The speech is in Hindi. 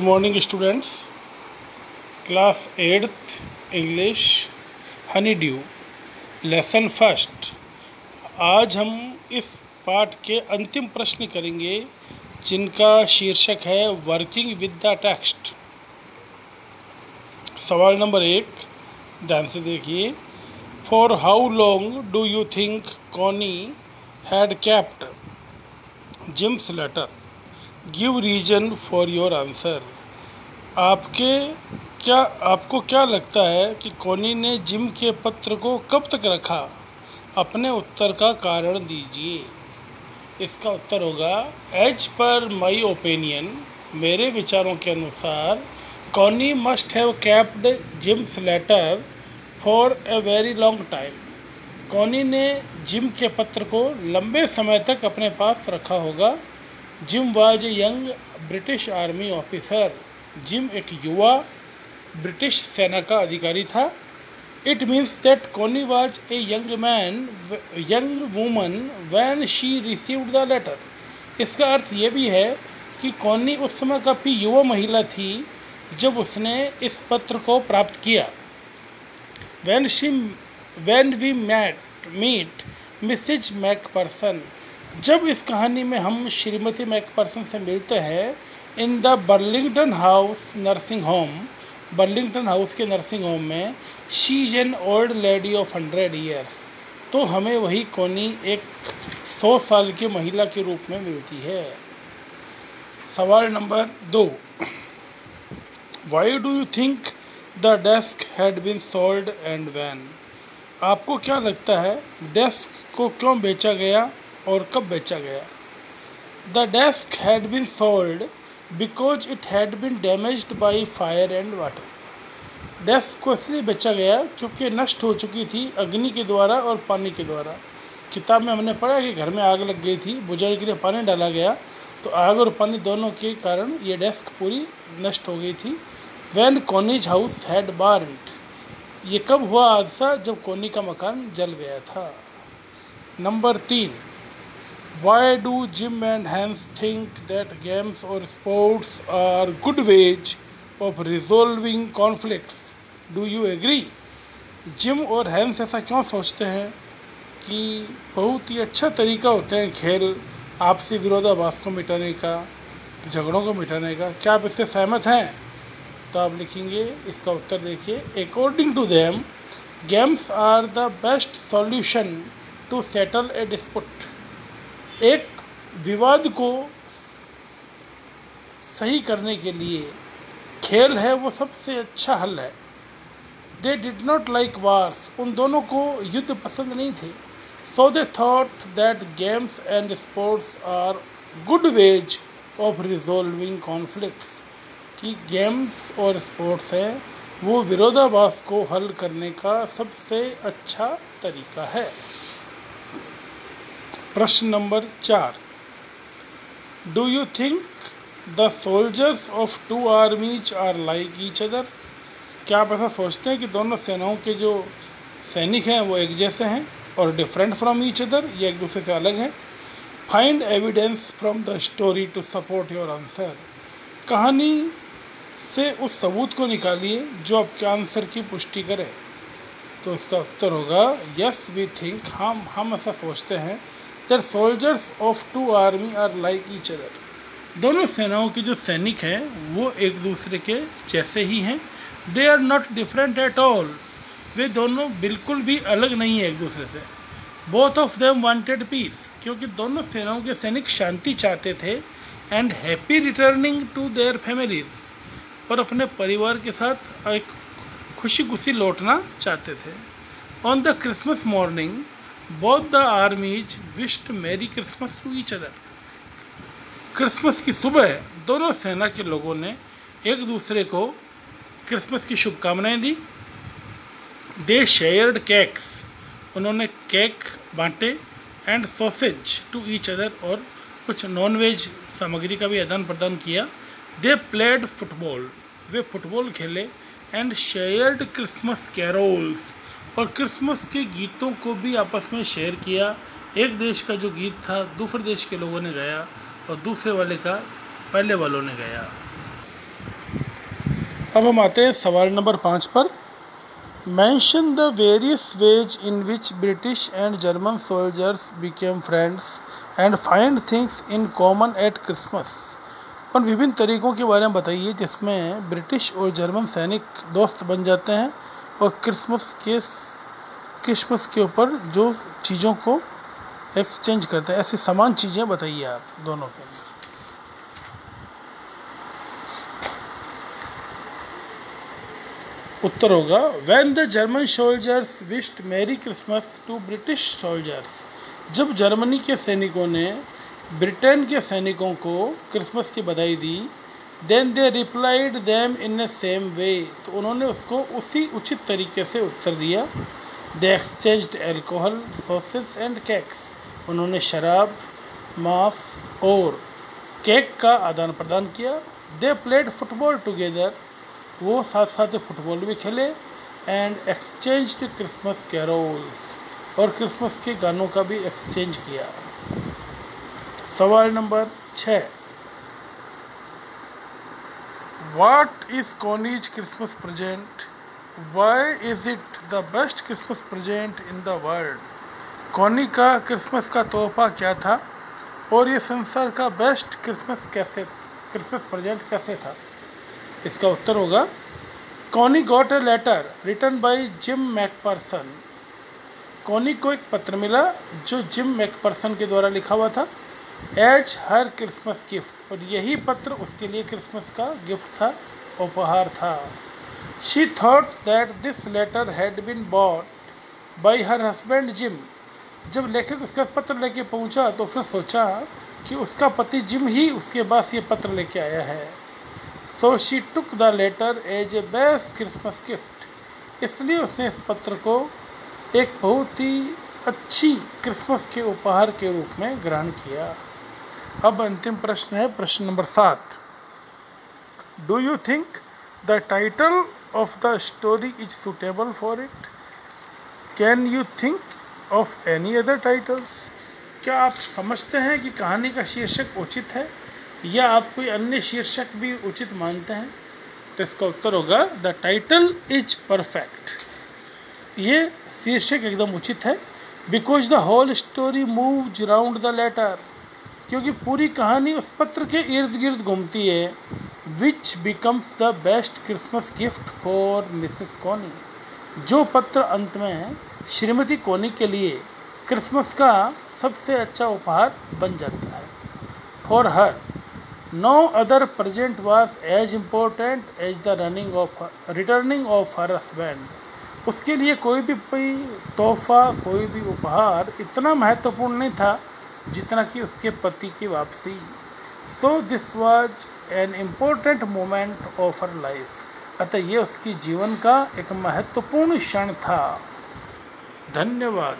morning students, class 8th English Honeydew lesson first. आज हम इस पाठ के अंतिम प्रश्न करेंगे जिनका शीर्षक है वर्किंग विद द टेक्स्ट। सवाल नंबर 1 ध्यान से देखिए। For how long do you think Connie had kept Jim's letter, give reason for your answer. आपको क्या लगता है कि कॉनी ने जिम के पत्र को कब तक रखा? अपने उत्तर का कारण दीजिए। इसका उत्तर होगा एज पर माई ओपिनियन, मेरे विचारों के अनुसार Connie must have kept Jim's letter for a very long time. Connie ने जिम के पत्र को लंबे समय तक अपने पास रखा होगा। Jim was a young British army officer. Jim एक युवा ब्रिटिश सेना का अधिकारी था। It means that Connie was a young woman when she received the letter. इसका अर्थ ये भी है कि कॉनी उस समय काफ़ी युवा महिला थी जब उसने इस पत्र को प्राप्त किया। When we meet Mrs McPherson, जब इस कहानी में हम श्रीमती मैकपर्सन से मिलते हैं in the Burlington house nursing home, Burlington house के नर्सिंग होम में, she is an old lady of 100 years, तो हमें वही कॉनी एक 100 साल की महिला के रूप में मिलती है। सवाल number 2, why do you think the desk had been sold and when? आपको क्या लगता है डेस्क को क्यों बेचा गया और कब बेचा गया? The desk had been sold because it had been damaged by fire and water. Desk को इसलिए बेचा गया क्योंकि नष्ट हो चुकी थी अग्नि के द्वारा और पानी के द्वारा। किताब में हमने पढ़ा कि घर में आग लग गई थी, बुझाने के लिए पानी डाला गया, तो आग और पानी दोनों के कारण ये डेस्क पूरी नष्ट हो गई थी। व्हेन कॉनीज हाउस हैड बर्न्ड, ये कब हुआ हादसा? जब कॉनी का मकान जल गया था। Number 3, why do Jim and Hans think that games और sports are good ways of resolving conflicts? Do you agree? Jim और हैंस ऐसा क्यों सोचते हैं कि बहुत ही अच्छा तरीका होते हैं खेल आपसी विरोधाभास को मिटाने का, झगड़ों को मिटाने का? क्या आप इससे सहमत हैं? तो आप लिखेंगे, इसका उत्तर देखिए, according to them games are the best solution to settle a dispute. एक विवाद को सही करने के लिए खेल है वो सबसे अच्छा हल है। They did not like wars, उन दोनों को युद्ध पसंद नहीं थे। So they thought that games and sports are good ways of resolving conflicts, कि गेम्स और स्पोर्ट्स है वो विरोधाभास को हल करने का सबसे अच्छा तरीका है। प्रश्न number 4, do you think the soldiers of two armies are like each other? क्या आप ऐसा सोचते हैं कि दोनों सेनाओं के जो सैनिक हैं वो एक जैसे हैं और डिफरेंट फ्रॉम ईच अदर, ये एक दूसरे से अलग हैं? Find evidence from the story to support your answer. कहानी से उस सबूत को निकालिए जो आपके आंसर की पुष्टि करे। तो इसका उत्तर होगा यस वी थिंक, हम ऐसा सोचते हैं, that soldiers of two army are like each other, दोनों सेनाओं के जो सैनिक हैं वो एक दूसरे के जैसे ही हैं। They are not different at all, वे दोनों बिल्कुल भी अलग नहीं है एक दूसरे से। Both of them wanted peace, क्योंकि दोनों सेनाओं के सैनिक शांति चाहते थे। And happy returning to their families, और अपने परिवार के साथ एक खुशी खुशी लौटना चाहते थे। On the Christmas morning both the armies wished merry Christmas to each other. Christmas की सुबह दोनों सेना के लोगों ने एक दूसरे को क्रिसमस की शुभकामनाएं दी। दे शेयर्ड केक्स, उन्होंने केक बांटे। And sausage to each other, और कुछ नॉनवेज सामग्री का भी आदान प्रदान किया। दे प्लेड फुटबॉल, वे फुटबॉल खेले। एंड शेयर्ड क्रिसमस कैरोल्स, और क्रिसमस के गीतों को भी आपस में शेयर किया। एक देश का जो गीत था दूसरे देश के लोगों ने गाया और दूसरे वाले का पहले वालों ने गाया। अब हम आते हैं सवाल नंबर 5 पर। Mention the various ways in which British and German soldiers became friends and find things in common eight Christmas. उन विभिन्न तरीकों के बारे में बताइए जिसमें ब्रिटिश और जर्मन सैनिक दोस्त बन जाते हैं और क्रिसमस के ऊपर जो चीज़ों को एक्सचेंज करते हैं, ऐसी समान चीज़ें बताइए आप दोनों के लिए। उत्तर होगा when the German soldiers wished merry Christmas to British soldiers. जब जर्मनी के सैनिकों ने ब्रिटेन के सैनिकों को क्रिसमस की बधाई दी, then they replied them in the same way, तो उन्होंने उसको उसी उचित तरीके से उत्तर दिया। They exchanged alcohol, sausages and cakes, उन्होंने शराब, मांस और केक का आदान प्रदान किया। दे प्लेड फुटबॉल टुगेदर, वो साथ साथ फुटबॉल भी खेले। एंड एक्सचेंज्ड क्रिसमस कैरोल्स, और क्रिसमस के गानों का भी एक्सचेंज किया। सवाल number 6, what is Connie's Christmas present, why is it the best Christmas present in the world. Connie का क्रिसमस का तोहफा क्या था और ये संसार का बेस्ट क्रिसमस प्रेजेंट कैसे था। इसका उत्तर होगा Connie got a letter written by Jim McPherson. Connie को एक पत्र मिला जो जिम मैकपर्सन के द्वारा लिखा हुआ था, एज हर क्रिसमस गिफ्ट, और यही पत्र उसके लिए क्रिसमस का गिफ्ट था, उपहार था। She thought that this letter had been bought by her husband Jim. जब लेखक उसका पत्र लेके पहुंचा तो उसने सोचा कि उसका पति जिम ही उसके पास ये पत्र लेके आया है। So she took the letter as a best Christmas gift, इसलिए उसने इस पत्र को एक बहुत ही अच्छी क्रिसमस के उपहार के रूप में ग्रहण किया। अब अंतिम प्रश्न है, प्रश्न number 7। Do you think the title of the story is suitable for it, can you think of any other titles. क्या आप समझते हैं कि कहानी का शीर्षक उचित है या आप कोई अन्य शीर्षक भी उचित मानते हैं। तो इसका उत्तर होगा द टाइटल इज परफेक्ट, ये शीर्षक एकदम उचित है। Because the whole story moves around the letter, क्योंकि पूरी कहानी उस पत्र के इर्द गिर्द घूमती है। Which becomes the best Christmas gift for Mrs Connie, जो पत्र अंत में श्रीमती कॉनी के लिए क्रिसमस का सबसे अच्छा उपहार बन जाता है। For her no other present was as important as the returning of her husband. उसके लिए कोई भी तोहफा, कोई भी उपहार इतना महत्वपूर्ण नहीं था जितना कि उसके पति की वापसी। So this was an important moment of her life, अतः ये उसकी जीवन का एक महत्वपूर्ण क्षण था। धन्यवाद।